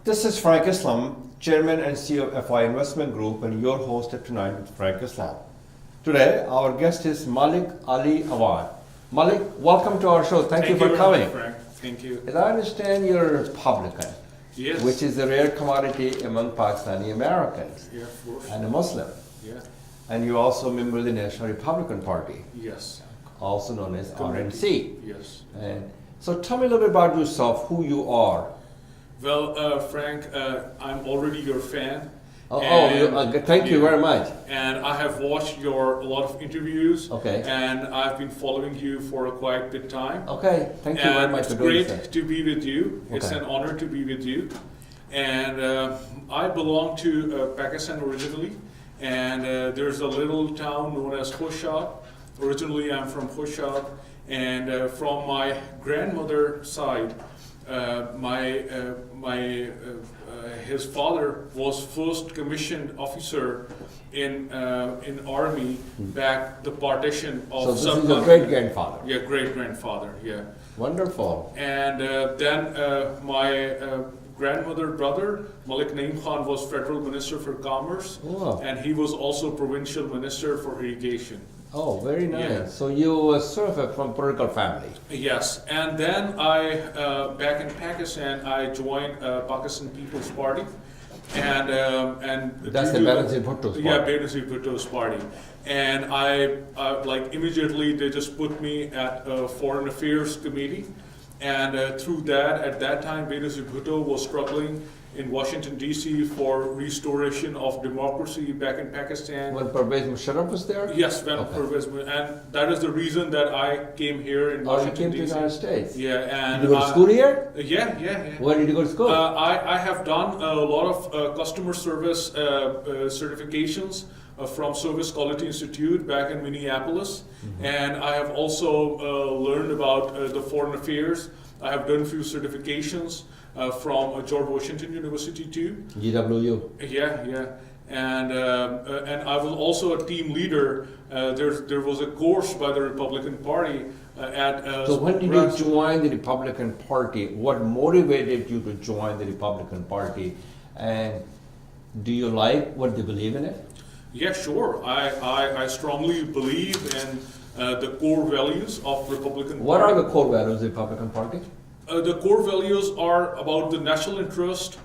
This is Frank Islam, Chairman and CEO of FI Investment Group, and your host at Tonight with Frank Islam. Today, our guest is Malik Ali Awan. Malik, welcome to our show. Thank you for coming. Frank. Thank you. As I understand, you're a Republican, Yes. which is a rare commodity among Pakistani Americans, Yeah, of course. and a Muslim. Yeah. And you're also a member of the National Republican Party, Yes. also known as Committee. RNC. Yes. And so tell me a little bit about yourself, who you are. Well, Frank, I'm already your fan. Thank you very much. And I have watched a lot of interviews. Okay. And I've been following you for a quite bit time. Okay, thank you very And much it's for doing great so. to be with you. It's Okay. an honor to be with you. And I belong to Pakistan originally. And there's a little town known as Khoshab. Originally, I'm from Khoshab. And from my grandmother's side, his father was first commissioned officer in army back the partition of So this is your subcontinent. great-grandfather. Yeah, great grandfather. Yeah, Wonderful. and then my grandmother brother Malik Ali Awan was federal minister for commerce, Oh. and he was also provincial minister for irrigation. Oh, very nice. Yeah. So you sort of from political family. Yes, and then back in Pakistan, I joined Pakistan People's Party, and That's the due to- Benazir Bhutto's Yeah, party. Benazir Bhutto's party, and I like immediately they just put me at a Foreign Affairs Committee, and through that, at that time, Benazir Bhutto was struggling in Washington D.C. for restoration of democracy back in Pakistan. When Pervez Musharraf was there? Yes, when Okay. Pervez, and that is the reason that I came here in Oh, you Washington came to the D.C. United States. Yeah, and Did you go to school here? Yeah. Where did you go to school? I have done a lot of customer service certifications from Service Quality Institute back in Minneapolis, and I have also learned about the foreign affairs. I have done a few certifications from George Washington University too. GWU. Yeah, and I was also a team leader. There was a course by the Republican Party at. So when did you join the Republican Party? What motivated you to join the Republican Party? And do you like what they believe in it? Yeah, sure. I strongly believe in the core values of Republican What Party. are the core values of the Republican Party? The core values are about the national interest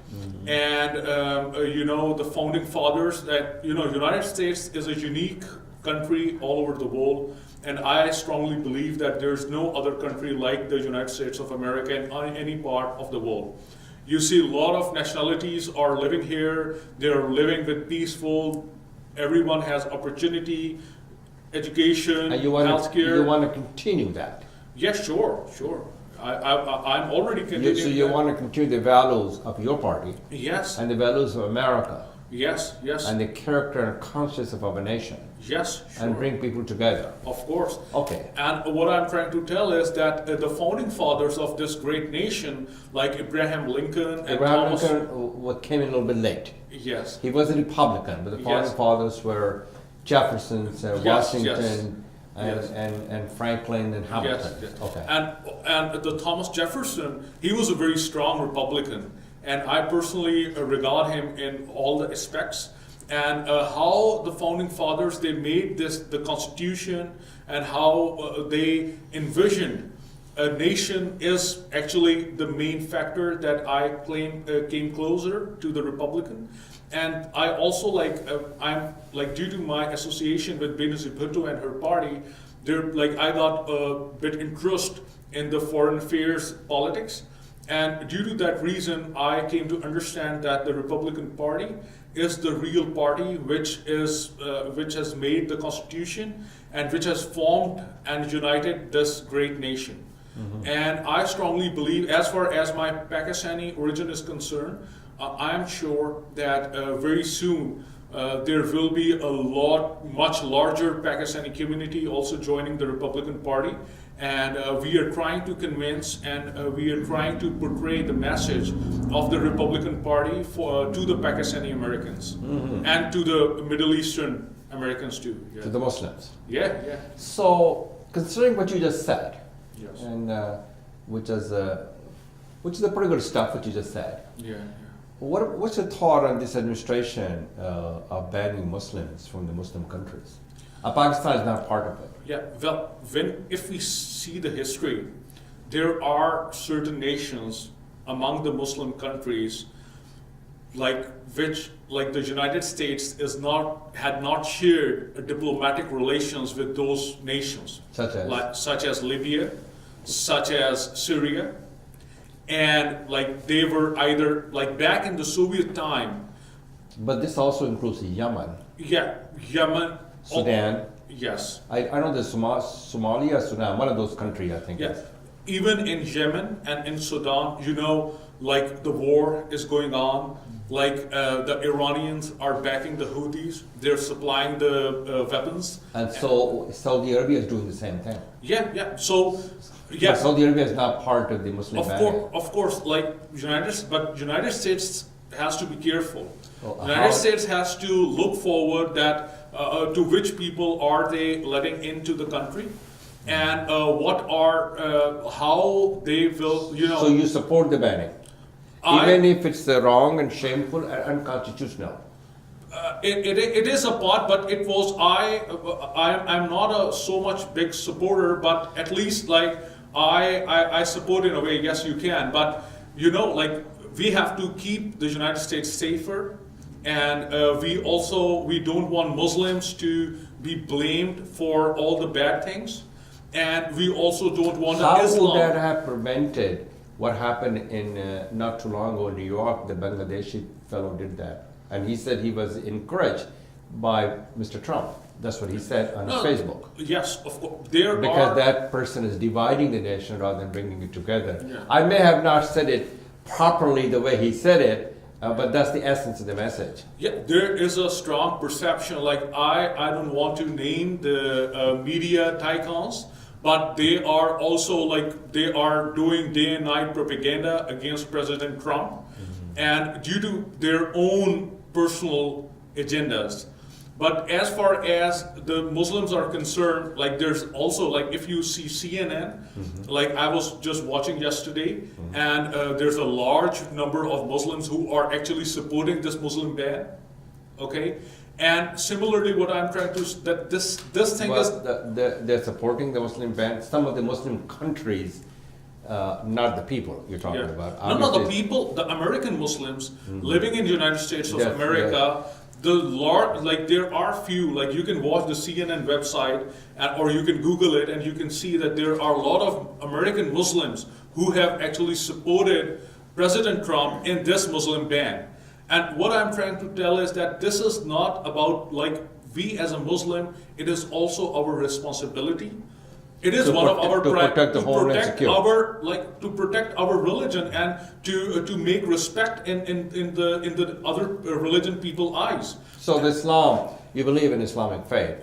and the founding fathers that United States is a unique country all over the world, and I strongly believe that there's no other country like the United States of America in any part of the world. You see a lot of nationalities are living here, they're living with peaceful, everyone has opportunity, education, And you want healthcare. to continue that? Yeah, sure. I'm already continuing. So you that. want to continue the values of your party Yes, and the values of America yes, and the character and conscience of our nation yes, sure. and bring people together. Of course. Okay. And what I'm trying to tell is that the founding fathers of this great nation, like Abraham Lincoln and Abraham Thomas. Lincoln came in a little bit late. Yes, He was a Republican, but the founding Yes. fathers were Jefferson, Washington, Yes. and Franklin and Hamilton. yes. Okay. And the Thomas Jefferson, he was a very strong Republican, and I personally regard him in all the aspects. And how the founding fathers they made the Constitution and how they envisioned a nation is actually the main factor that I claim came closer to the Republican. And I also I'm due to my association with Benazir Bhutto and her party, I got a bit interest in the foreign affairs politics, and due to that reason, I came to understand that the Republican Party is the real party which has made the Constitution and which has formed and united this great nation. And I strongly believe, as far as my Pakistani origin is concerned, I am sure that very soon there will be much larger Pakistani community also joining the Republican Party, and we are trying to convince and we are trying to portray the message of the Republican Party to the Pakistani Americans and to the Middle Eastern Americans too. Yeah. To the Muslims. Yeah, yeah. So, considering what you just said, Yes. and which is the pretty good stuff that you just said. Yeah. What's your thought on this administration of banning Muslims from the Muslim countries? Pakistan is not part of it. Yeah, well, if we see the history, there are certain nations among the Muslim countries, like the United States had not shared diplomatic relations with those nations, such as Libya, such as Syria, and like they were either like back in the Soviet time. But this also includes Yemen. Yeah, Yemen. Sudan. Yes. I know there's Somalia, Sudan, one of those countries, I think. Yeah. Even in Yemen and in Sudan, like the war is going on. Like the Iranians are backing the Houthis. They're supplying the weapons. And so Saudi Arabia is doing the same thing. Yeah, yeah. So, yeah. But Saudi Arabia is not part of the Muslim banning. Of course, like United States has to be careful. Well, United States has to look forward that to which people are they letting into the country, and how they will, So you support the banning, even if it's wrong and shameful and unconstitutional. It is a part, but it was I'm not a so much big supporter, but at least like I support in a way. Yes, you can, but like we have to keep the United States safer. And we don't want Muslims to be blamed for all the bad things, and we also don't want How Islam. would that have prevented what happened in not too long ago in New York? The Bangladeshi fellow did that, and he said he was encouraged by Mr. Trump. That's what he said on his Facebook. Yes, of course. Because that person is dividing the nation rather than bringing it together. Yeah. I may have not said it properly the way he said it. But that's the essence of the message. Yeah, there is a strong perception. Like I don't want to name the media tycoons, but they are also like they are doing day and night propaganda against President Trump, and due to their own personal agendas. But as far as the Muslims are concerned, like there's also like if you see CNN, like I was just watching yesterday, and there's a large number of Muslims who are actually supporting this Muslim ban. Okay, and similarly, what I'm trying to that this thing is they're supporting the Muslim ban. Some of the Muslim countries, not the people you're talking about. No, the people, the American Muslims living in the United States of America. There are few, like you can watch the CNN website or you can Google it and you can see that there are a lot of American Muslims who have actually supported President Trump in this Muslim ban. And what I'm trying to tell is that this is not about like we as a Muslim, it is also our responsibility. It is one of our to protect the whole to protect our religion and to make respect in the other religion people's eyes. So the Islam, you believe in Islamic faith,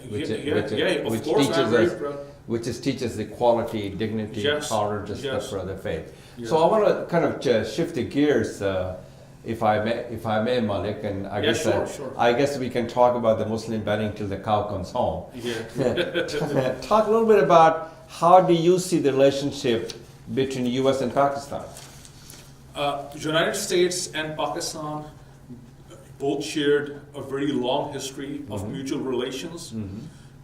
which teaches equality, dignity, tolerance, respect for other faith. Yes. So I want to kind of shift the gears, if I may, Malik, and I guess we can talk about the Muslim banning till the cow comes home. Yeah. Talk a little bit about how do you see the relationship between the U.S. and Pakistan? United States and Pakistan both shared a very long history of mutual relations,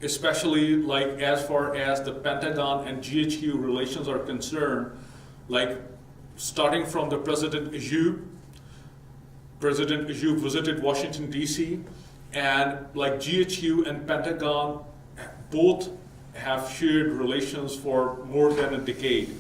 especially like as far as the Pentagon and GHQ relations are concerned, like starting from the President Ayoub visited Washington, D.C., and like GHQ and Pentagon both have shared relations for more than a decade.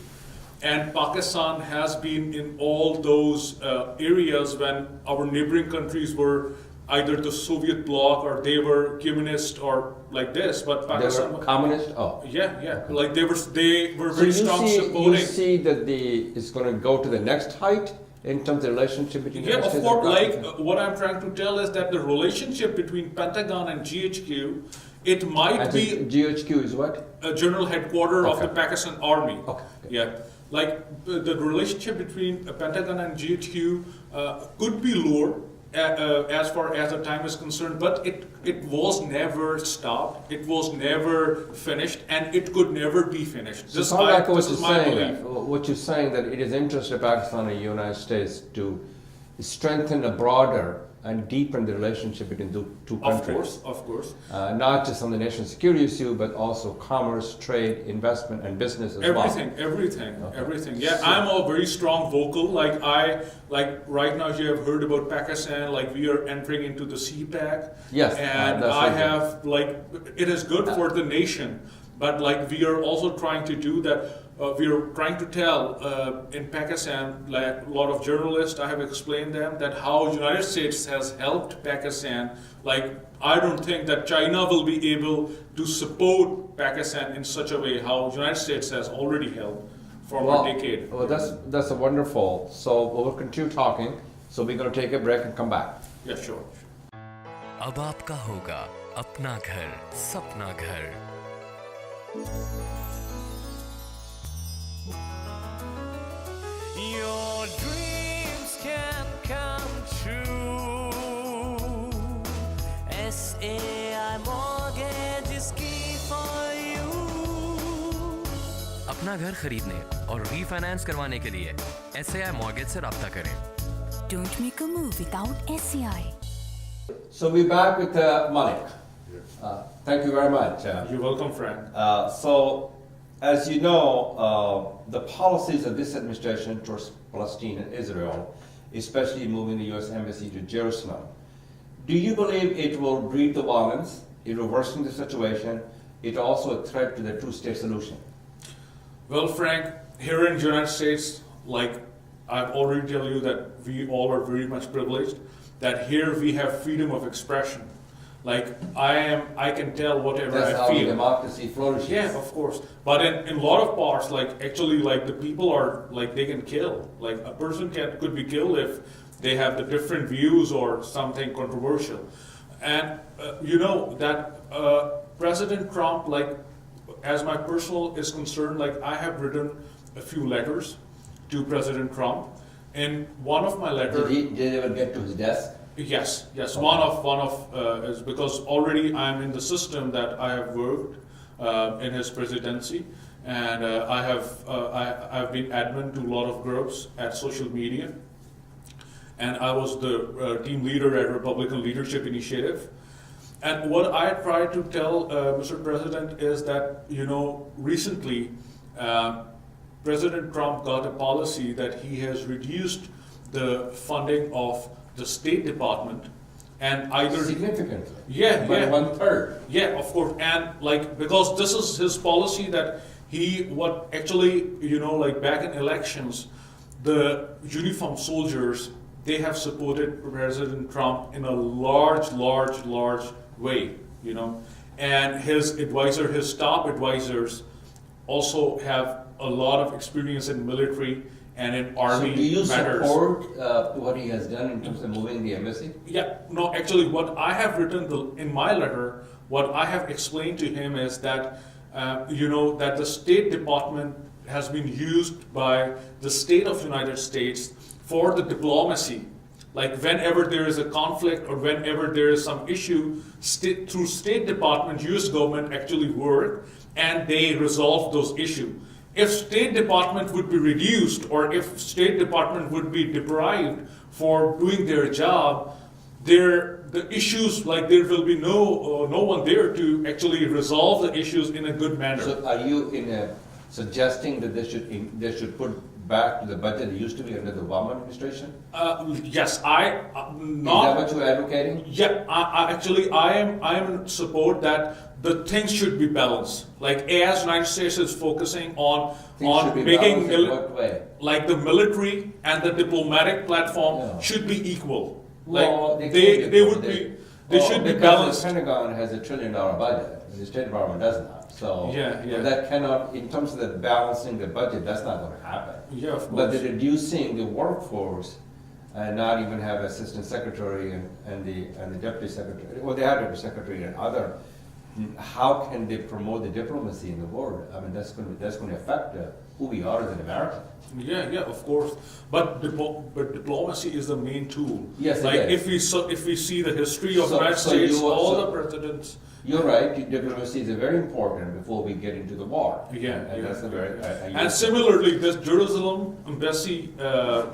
And Pakistan has been in all those areas when our neighboring countries were either the Soviet bloc or they were communist or like this. But Pakistan, they were communist. Oh, yeah. Like they were very strong supporting. You see that it's going to go to the next height in terms of the relationship between. Yeah, of course. Like what I'm trying to tell is that the relationship between Pentagon and GHQ It might And be GHQ is what? a general headquarters of the Okay. Pakistan Army. Okay. Yeah, like the relationship between Pentagon and GHQ could be lower as far as the time is concerned, but it was never stopped. It was never finished, and it could never be finished. So sound like what this you're is my saying. belief. What you're saying that it is interest of Pakistan and the United States to strengthen a broader and deepen the relationship between the two countries. Of course. Not just on the national security issue, but also commerce, trade, investment, and business as well. Everything. Yeah, I'm a very strong vocal. Like right now, you have heard about Pakistan. Like we are entering into the CPAC. Yes, and that's I right. have like it is good for the nation, but like we are also trying to do that. We are trying to tell in Pakistan, like a lot of journalists, I have explained them that how United States has helped Pakistan. Like I don't think that China will be able to support Pakistan in such a way how United States has already helped for a decade. Well, that's a wonderful. So we'll continue talking. So we're going to take a break and come back. Yeah, sure. अब आपका होगा अपना घर, सपना घर। Your dreams can come true. SAI mortgage is key for you. अपना घर खरीदने और रीफाइनेंस करवाने के लिए SAI मॉर्गेज से राब्ता करें। Don't make a move without SCI. So we're back with Malik. Thank you very much. You're welcome, Frank. So, as you know, the policies of this administration towards Palestine and Israel, especially moving the U.S. Embassy to Jerusalem, do you believe it will breed the violence, in reversing the situation? It's also a threat to the two-state solution. Well, Frank, here in the United States, like I've already told you that we all are very much privileged, that here we have freedom of expression. Like I can tell whatever That's I how feel. democracy flourishes. Yeah, of course. But in a lot of parts, like actually, like the people are like they can kill. Like a person could be killed if they have the different views or something controversial. And you know that President Trump, like as my personal is concerned, like I have written a few letters to President Trump. In one of my letters, Did he ever get to his desk? yes. Okay. One of is because already I'm in the system that I have worked in his presidency, and I've been admin to a lot of groups at social media, and I was the team leader at Republican Leadership Initiative. And what I try to tell Mr. President is that recently President Trump got a policy that he has reduced the funding of the State Department, and either Significantly. Yeah, By yeah. 1/3. Yeah, of course, and like because this is his policy that like back in elections, the uniformed soldiers, they have supported President Trump in a large way, and his top advisors also have a lot of experience in military and in army So do you matters. support what he has done in terms of moving the embassy? Yeah, no, actually, what I have written in my letter, what I have explained to him is that, that the State Department has been used by the state of United States for the diplomacy. Like whenever there is a conflict or whenever there is some issue, through State Department, US government actually work and they resolve those issues. If State Department would be reduced or if State Department would be deprived for doing their job, the issues, like there will be no one there to actually resolve the issues in a good manner. So are you suggesting that they should put back to the budget it used to be under the Obama administration? Yes, Is that what you're advocating? Yeah, I am in support that the things should be balanced. Like as United States is focusing on Things should be making balanced in what way? like the military and the diplomatic platform Yeah. should be equal. Well, Like they they would be they should be because balanced. the Pentagon has $1 trillion budget, and the State Department does not. So Yeah. that cannot, in terms of the balancing the budget, that's not going to happen. Yeah, of But course. the reducing the workforce and not even have assistant secretary and the deputy secretary, well, they have deputy secretary and other how can they promote the diplomacy in the world? I mean, that's going to affect who we are as an American. Yeah, of course. But diplomacy is the main tool. Yes, it like is. if we see the history of So- United so States, you- all so- the presidents. You're right. Diplomacy is very important before we get into the war. Yeah, and that's a very. And similarly, this Jerusalem embassy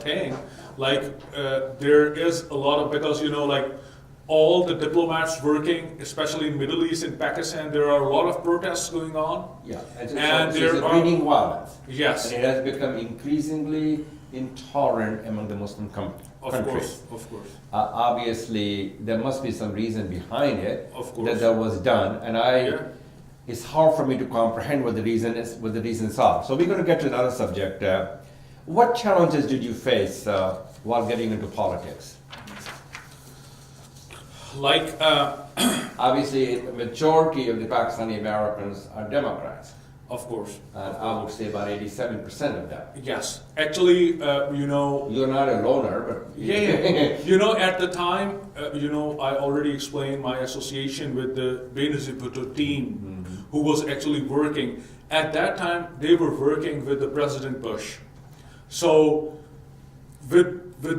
thing, like there is a lot of, because like all the diplomats working, especially in Middle East and Pakistan, there are a lot of protests going on. Yeah, And so there it's are- breeding violence. Yes, And it has become increasingly intolerant among the Muslim countries. of course. Obviously, there must be some reason behind it Of course. that was done, and Yeah. it's hard for me to comprehend what the reasons are. So we're going to get to another subject. What challenges did you face while getting into politics? Like, Obviously, the majority of the Pakistani Americans are Democrats, of course. and I would say about 87% of them. Yes, actually, You're not a loner, but yeah. At the time, I already explained my association with the Benazir Bhutto team, who was actually working. At that time, they were working with the President Bush. So, with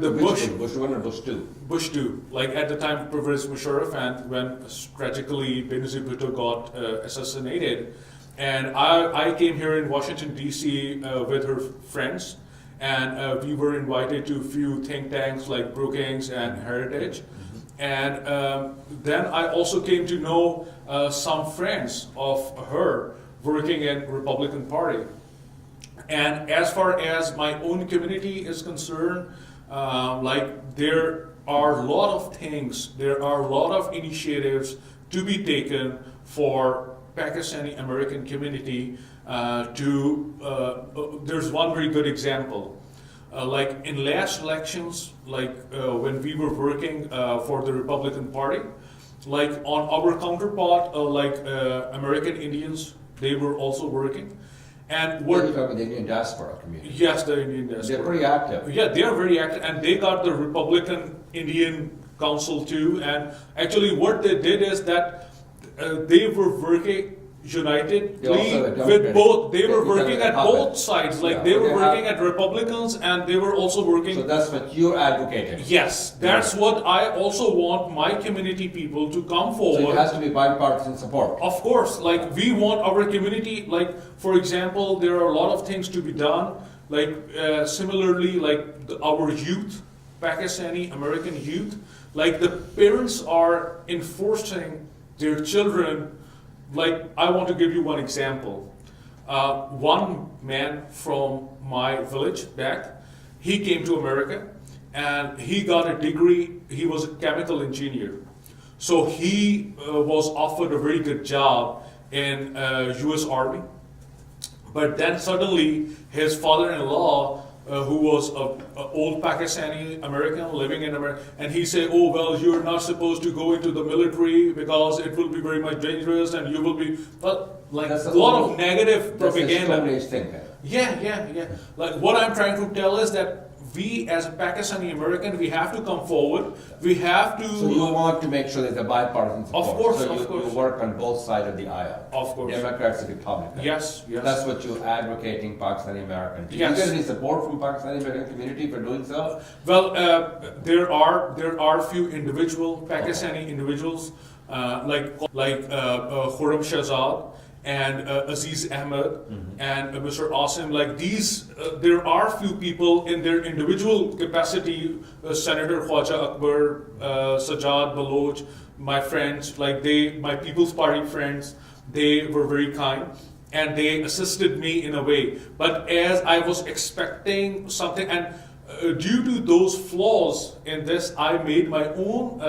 the Bush. Bush 1 or Bush 2? Bush too. Like at the time, Pervez Musharraf, and when tragically Benazir Bhutto got assassinated, and I came here in Washington D.C. With her friends, and we were invited to a few think tanks like Brookings and Heritage, and then I also came to know some friends of her working in Republican Party. And as far as my own community is concerned, like there are a lot of things, there are a lot of initiatives to be taken for Pakistani American community there's one very good example. Like in last elections, like when we were working for the Republican Party, like on our counterpart, American Indians, they were also working. And What are you talking about the Indian diaspora community? yes, the Indian diaspora. They're pretty active. Yeah, they are very active, and they got the Republican Indian Council too. And actually, what they did is that they were working unitedly They also have with Democratic- both. They were they working have at a both puppet. sides. Like Yeah, they were they working have- at Republicans, and they were also working. So that's what you're advocating. Yes, that's what I also want my community people to come So forward. it has to be bipartisan support. Of course, like we want our community, like for example, there are a lot of things to be done. Like similarly, like our youth, Pakistani American youth, like the parents are enforcing their children. Like I want to give you one example. One man from my village back, he came to America and he got a degree. He was a chemical engineer. So he was offered a very good job in U.S. Army. But then suddenly his father-in-law, who was an old Pakistani American living in America, and he said, "Oh well, you're not supposed to go into the military because it will be very much dangerous, and you will be." But like That's a a lot little- of negative That's a propaganda. Stone Age thinking. Yeah. Like what I'm trying to tell is that we, as a Pakistani American, we have to come forward. We have to. So you want to make sure there's a bipartisan support. course, So of you course. work on both sides of the aisle. Of course. Democrats and Republicans. Yes. That's what you're advocating Pakistani American. Do Yes. you get any support from Pakistani American community for doing so? Well, there are few individual Pakistani individuals like Khurram Shahzad and Aziz Ahmed and Mr. Asim. Like these, there are few people in their individual capacity. Senator Khwaja Akbar, Sajjad Baloch, my friends, like my People's Party friends, they were very kind. And they assisted me in a way. But as I was expecting something, and due to those flaws in this, I made my own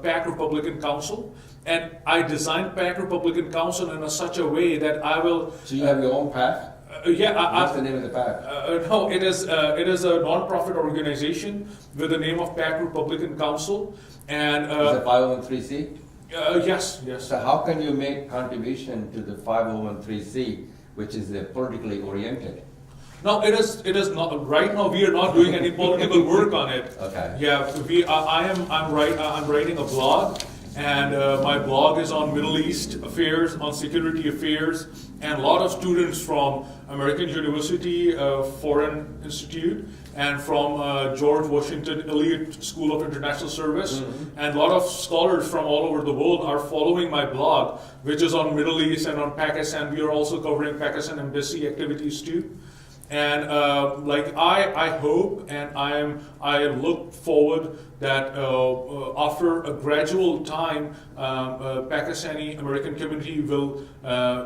PAC Republican Council, and I designed PAC Republican Council in such a way that I will. So you have your own PAC? What's the name of the PAC? No, it is a non-profit organization with the name of PAC Republican Council, and Is it 501c? yes. So how can you make contribution to the 501c, which is politically oriented? No, it is not. Right now, we are not doing any political work on it. Okay. Yeah, I'm writing a blog, And my blog is on Middle East affairs, on security affairs, and a lot of students from American University Foreign Institute and from George Washington Elliott School of International Service, and a lot of scholars from all over the world are following my blog, which is on Middle East and on Pakistan. We are also covering Pakistan embassy activities too. And I hope and I look forward that after a gradual time, Pakistani American community will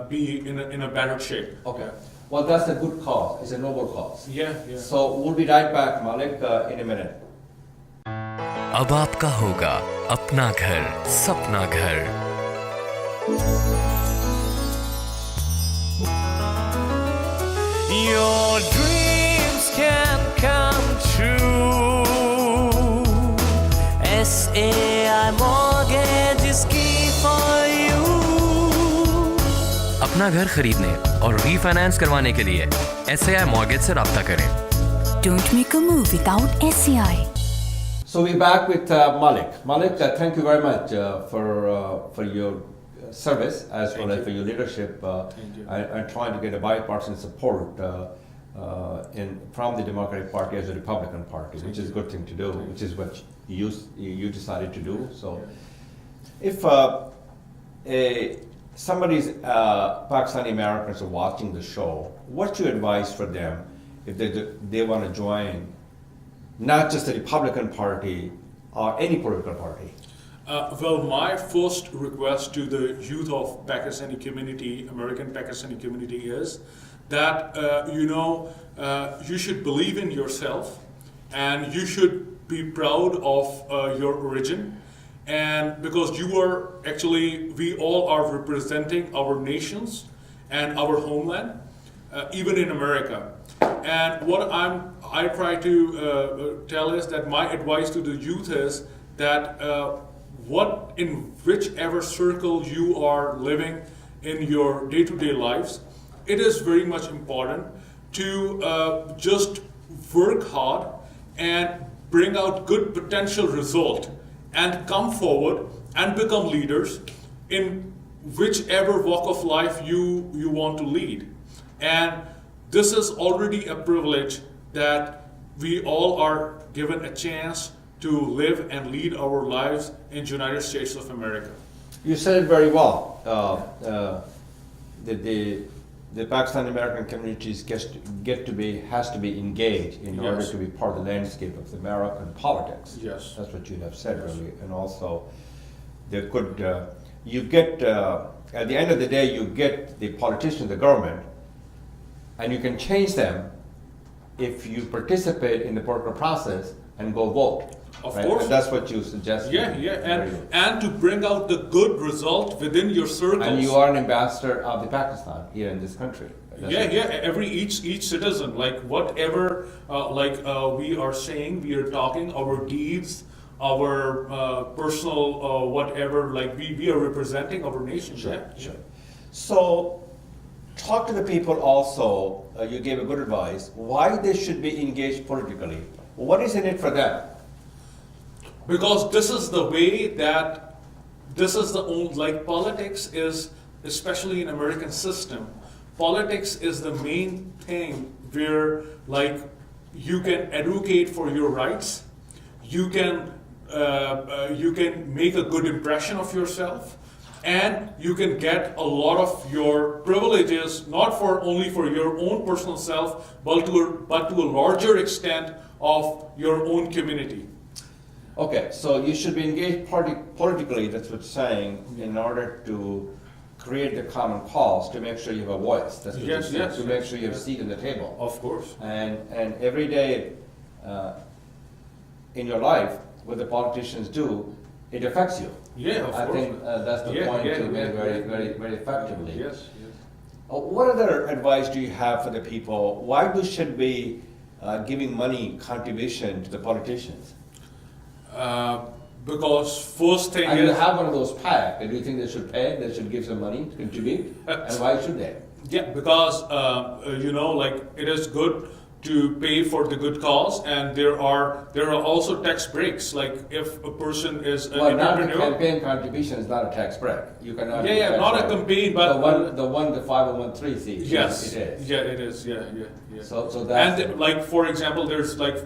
be in a better shape. Okay. Well, that's a good cause. It's a noble cause. Yeah, yeah. So we'll be right back, Malik, in a minute. अब आपका होगा अपना घर, सपना घर। Your dreams can come true. SAI Mortgage is key for you. अपना घर खरीदने और रीफाइनेंस करवाने के लिए SAI मॉर्गेज से राब्ता करें। Don't make a move without SCI. So we're back with Malik. Malik, thank you very much for your service as well as for your leadership and trying to get a bipartisan support from the Democratic Party as a Republican Party, which is a good thing to do, which is what you decided to do. So if somebody's Pakistani Americans are watching the show, what's your advice for them if they want to join not just the Republican Party or any political party? Well, my first request to the youth of Pakistani community, American Pakistani community, is that you should believe in yourself, and you should be proud of your origin, and because we all are representing our nations and our homeland, even in America. And what I try to tell is that my advice to the youth is that in whichever circle you are living in your day-to-day lives, it is very much important to just work hard and bring out good potential result and come forward and become leaders in whichever walk of life you want to lead. And this is already a privilege that we all are given a chance to live and lead our lives in the United States of America. You said it very well. The Pakistani American communities has to be engaged in order to be part of the landscape of the American politics. Yes. That's what you have said earlier. And also, there could you get at the end of the day, you get the politicians, the government, and you can change them if you participate in the political process and go vote. Of right? course. And that's what you suggested. Yeah. And to bring out the good result within your circles. And you are an ambassador of the Pakistan here in this country. Each citizen, like whatever, we are saying, we are talking, our deeds, our personal whatever, like we are representing our nation. Sure. So, talk to the people also. You gave a good advice. Why they should be engaged politically? What is in it for them? Because this is the way that politics is, especially in American system, politics is the main thing where you can advocate for your rights, you can make a good impression of yourself, and you can get a lot of your privileges, not only for your own personal self, but to a larger extent of your own community. Okay, so you should be engaged politically, that's what you're saying, in order to create the common cause, to make sure you have a voice. That's what you're saying, to make sure you have a seat at the table. Of course. And every day in your life, what the politicians do, it affects you. Yeah, of course. I think that's the point to make very effectively. Yes. What other advice do you have for the people? Why should we giving money contribution to the politicians? Because first thing And is... you have one of those PAC, and do you think they should pay? They should give some money to contribute? And why should they? Yeah, because, it is good to pay for the good cause, and there are also tax breaks. Like if a person is an Well, not the entrepreneur. campaign contribution is not a tax break. You cannot. Yeah, do yeah, tax not a break. campaign, but the 501(c)(3). yes, it is. yeah, it is. Yeah, yeah, yeah. So that's and like for example, there's like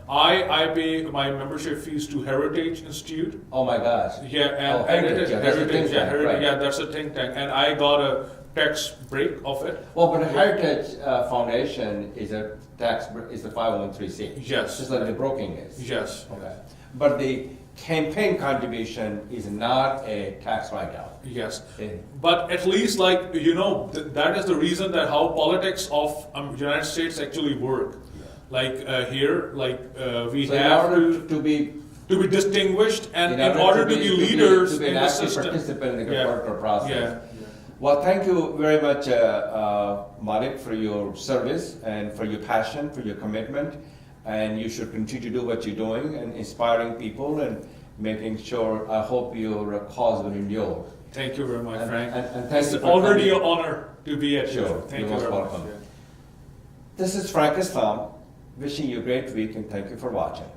I pay my membership fees to Heritage Institute. Oh my gosh. Yeah, and Heritage, yeah, that's a think tank, Heritage, right. yeah, that's a think tank, and I got a tax break of it. Well, but the Heritage Foundation is a is the 501(c). Yes. Just like the broking is. Yes. Okay. But the campaign contribution is not a tax write-off. Yes, Okay. but at least like that is the reason that how politics of United States actually work. Like here, like we So in have order to be to be distinguished and in order to be leaders to be in an the active system. participant in the Yeah. political process. Yeah. Well, thank you very much, Malik, for your service and for your passion, for your commitment. And you should continue to do what you're doing and inspiring people and making sure, I hope your cause will endure. Thank you very much, And- Frank. and thank It's you for already coming. an honor to be at Sure. here. Thank You're you most very much. welcome. Yeah. This is Frank Islam, wishing you a great week and thank you for watching.